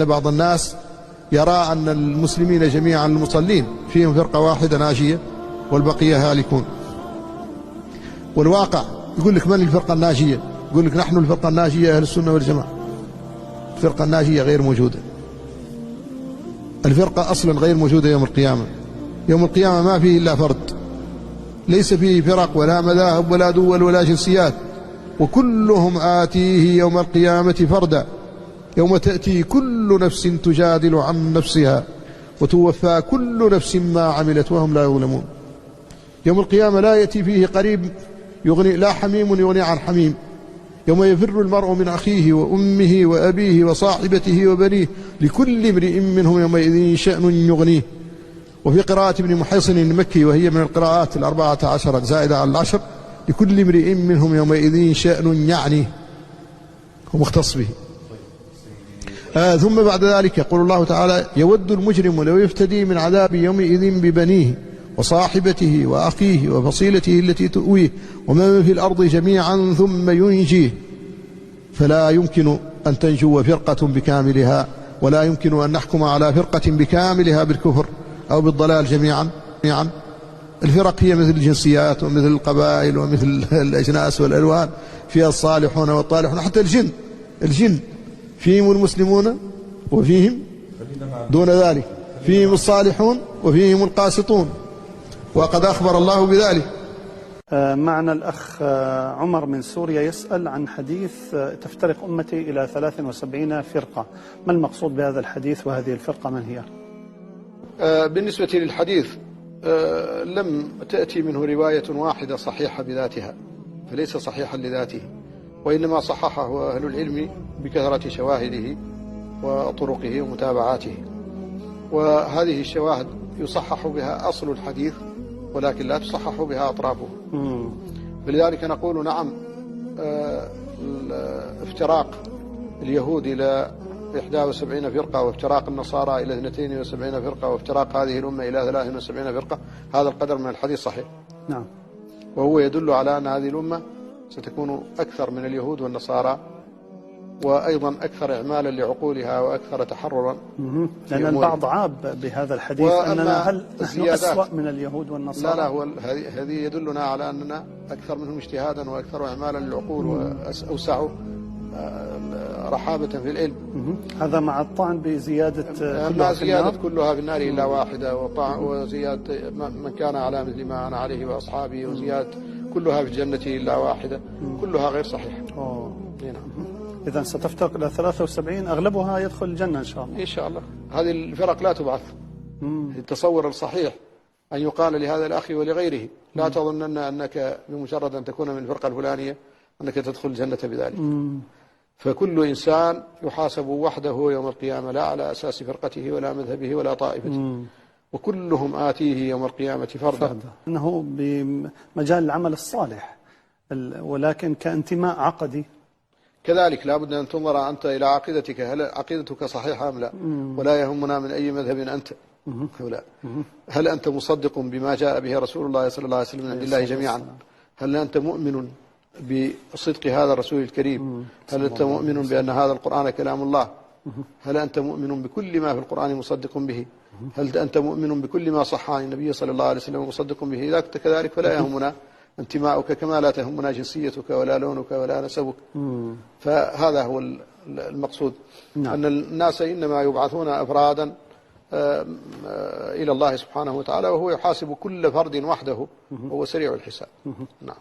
بعض الناس يرى أن المسلمين جميعا المصلين فيهم فرقة واحدة ناجية والبقية هالكون، والواقع يقول لك من الفرقة الناجية؟ يقول لك نحن الفرقة الناجية أهل السنة والجماعة. الفرقة الناجية غير موجودة، الفرقة أصلا غير موجودة يوم القيامة. يوم القيامة ما فيه إلا فرد، ليس فيه فرق ولا مذاهب ولا دول ولا جنسيات، وكلهم آتيه يوم القيامة فردا. يوم تأتي كل نفس تجادل عن نفسها وتوفى كل نفس ما عملت وهم لا يظلمون. يوم القيامة لا يأتي فيه قريب يغني، لا حميم يغني عن حميم. يوم يفر المرء من أخيه وأمه وأبيه وصاحبته وبنيه لكل امرئ منهم يومئذ شأن يغنيه. وفي قراءة ابن محيصن المكي وهي من القراءات 14 زائدة على 10، لكل امرئ منهم يومئذ شأن يعنيه ومختص به. ثم بعد ذلك يقول الله تعالى: يود المجرم لو يفتدي من عذاب يومئذ ببنيه وصاحبته وأخيه وفصيلته التي تؤويه ومن في الأرض جميعا ثم ينجيه. فلا يمكن أن تنجو فرقة بكاملها، ولا يمكن أن نحكم على فرقة بكاملها بالكفر أو بالضلال جميعا. الفرق هي مثل الجنسيات ومثل القبائل ومثل الأجناس والألوان، فيها الصالحون والطالحون. حتى الجن فيهم المسلمون وفيهم دون ذلك، فيهم الصالحون وفيهم القاسطون، وقد أخبر الله بذلك. معنا الأخ عمر من سوريا يسأل عن حديث: تفترق أمتي إلى 73 فرقة، ما المقصود بهذا الحديث وهذه الفرقة من هي؟ بالنسبة للحديث لم تأتي منه رواية واحدة صحيحة بذاتها، فليس صحيحا لذاته، وإنما صححه أهل العلم بكثرة شواهده وطرقه ومتابعاته، وهذه الشواهد يصحح بها أصل الحديث ولكن لا تصحح بها أطرافه. فلذلك نقول نعم، افتراق اليهود إلى 71 فرقة، وافتراق النصارى إلى 72 فرقة، وافتراق هذه الأمة إلى 73 فرقة، هذا القدر من الحديث صحيح. نعم. وهو يدل على أن هذه الأمة ستكون أكثر من اليهود والنصارى، وأيضا أكثر إعمالا لعقولها وأكثر تحررا. لأن البعض عاب بهذا الحديث أننا هل نحن أسوأ من اليهود والنصارى؟ لا، هو هذه يدلنا على أننا أكثر منهم اجتهادا وأكثر إعمالا للعقول وأوسع رحابة في العلم. هذا مع الطعن بزيادة ما زيادة كلها في النار إلا واحدة، وزيادة من كان على مثل ما أنا عليه وأصحابي، وزيادة كلها في الجنة إلا واحدة، كلها غير صحيحة. نعم. إذا ستفترق إلى 73، أغلبها يدخل الجنة إن شاء الله. إن شاء الله. هذه الفرق لا تبعث. التصور الصحيح أن يقال لهذا الأخ ولغيره: لا تظنن أنك بمجرد أن تكون من الفرقة الفلانية أنك تدخل الجنة بذلك. فكل إنسان يحاسب وحده يوم القيامة، لا على أساس فرقته ولا مذهبه ولا طائفته، وكلهم آتيه يوم القيامة فردا. إنه بمجال العمل الصالح، ولكن كانتماء عقدي كذلك لا بد أن تنظر أنت إلى عقيدتك، هل عقيدتك صحيحة أم لا؟ ولا يهمنا من أي مذهب أنت، هل أنت مصدق بما جاء به رسول الله صلى الله عليه وسلم من عند الله جميعا؟ هل أنت مؤمن بصدق هذا الرسول الكريم؟ هل أنت مؤمن بأن هذا القرآن كلام الله؟ هل أنت مؤمن بكل ما في القرآن مصدق به؟ هل أنت مؤمن بكل ما صح عن النبي صلى الله عليه وسلم مصدق به؟ إذا كنت كذلك فلا يهمنا انتماؤك، كما لا تهمنا جنسيتك ولا لونك ولا نسبك. فهذا هو المقصود. نعم. أن الناس إنما يبعثون أفرادا إلى الله سبحانه وتعالى، وهو يحاسب كل فرد وحده وهو سريع الحساب. نعم.